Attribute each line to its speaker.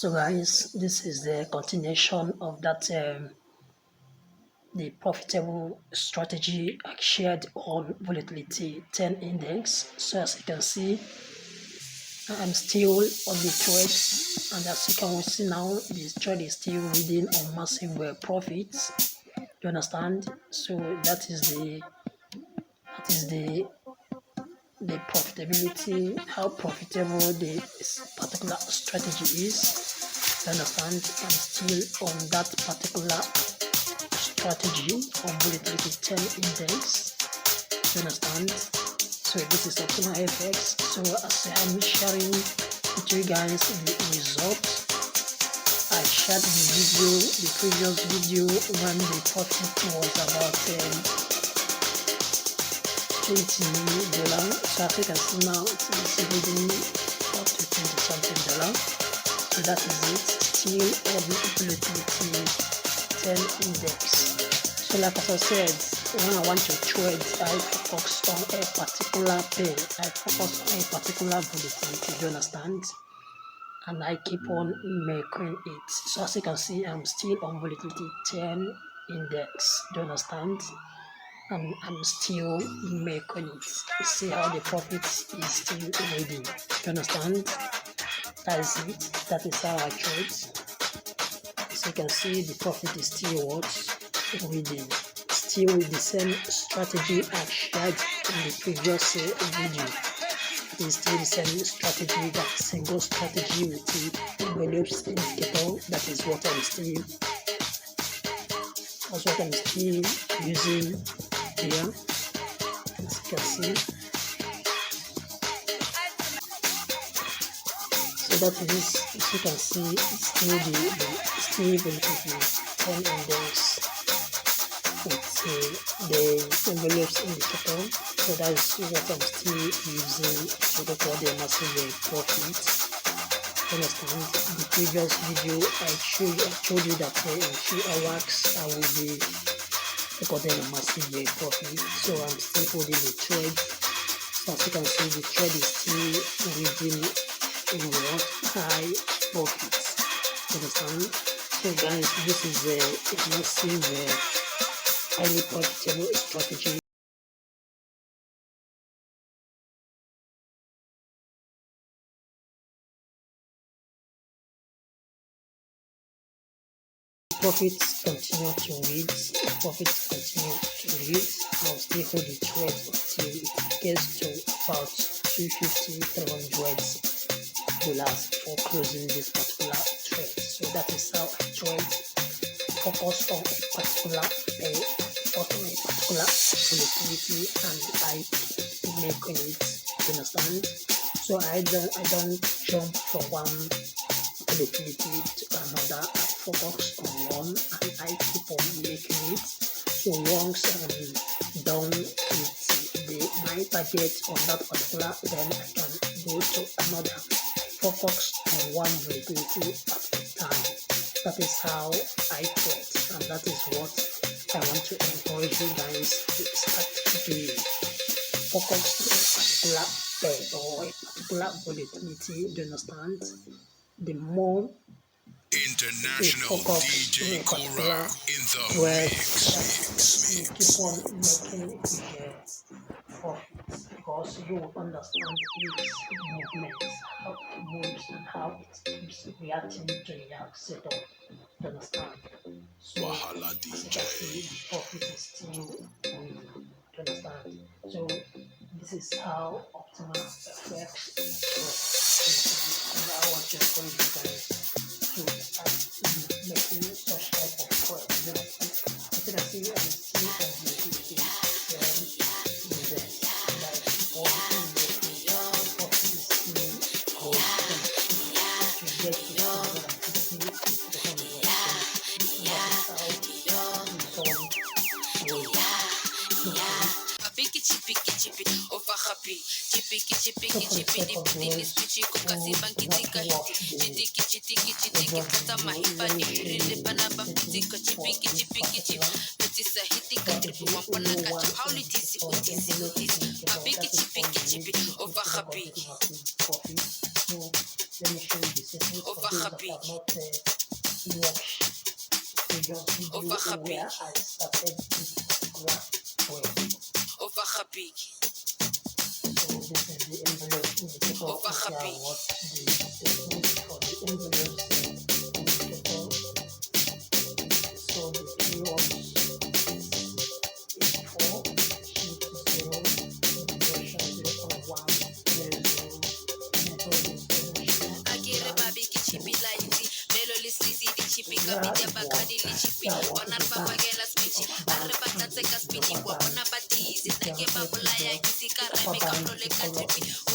Speaker 1: So guys, this is the continuation of that the profitable strategy I shared on volatility 10 index. So as you can see, I'm still on the trade, and as you can see now, this trade is still reading on massive profits. You understand? So that is the profitability, how profitable this particular strategy is. You understand? I'm still on that particular strategy on volatility 10 index. You understand? So this is optimal FX. So as I'm sharing with you guys the results, I shared the previous video when the profit was about $20. So as you can see now, it's reading up to 20 something dollars. So that is it. Still on the volatility 10 index. So like as I said, when I want to trade, I focus on a particular pair. I focus on a particular volatility, do you understand? And I keep on making it. So as you can see, I'm still on volatility 10 index, do you understand? And I'm still making it. See how the profit is still reading, do you understand? That is it. That is how I trade. As you can see, the profit is still what? Reading. Still with the same strategy I shared in the previous video. It is still the same strategy, that single strategy with the envelopes indicator. That is what I'm still using here. As you can see. So that is, as you can see, it's still the 10 index with the envelopes indicator. So that is what I'm still using to record the massive profit. Understand? The previous video I showed you that in 2 hours I will be recording a massive profit. So I'm still holding the trade. So as you can see, the trade is still reading in what high profits. Understand? So guys, this is a massive highly profitable strategy. Profits continue to read. I'll still hold the trade until it gets to about $250-300 for closing this particular trade. So that is how I trade. Focus on a particular pay, focus on a particular volatility, and I keep making it. You understand? So I don't jump from one volatility to another. I focus on one and I keep on making it. So once I'm done with my target on that particular, then I can go to another. Focus on one volatility at a time. That is how I trade, and that is what I want to encourage you guys to start doing. Focus on a particular pair or a particular volatility. Do you understand? The more
Speaker 2: International DJ Cora in the mix.
Speaker 1: You keep on making the profits, because you will understand its movements, how it moves and how it keeps reacting to your setup. You understand? So
Speaker 2: Wahala
Speaker 1: as you can
Speaker 2: DJ.
Speaker 1: see, the profit is still moving. You understand? So this is how optimal FX works. And I want to encourage you guys to start making such type of products. You know, as you can see, I'm still on the invest. Like all the investment, the profit is still growing to get to 250 to 300. where I started this particular word. So this is the envelope indicator of what the technique for the envelopes indicator. So the keywords is 84, shift 0, duration 0.1, method is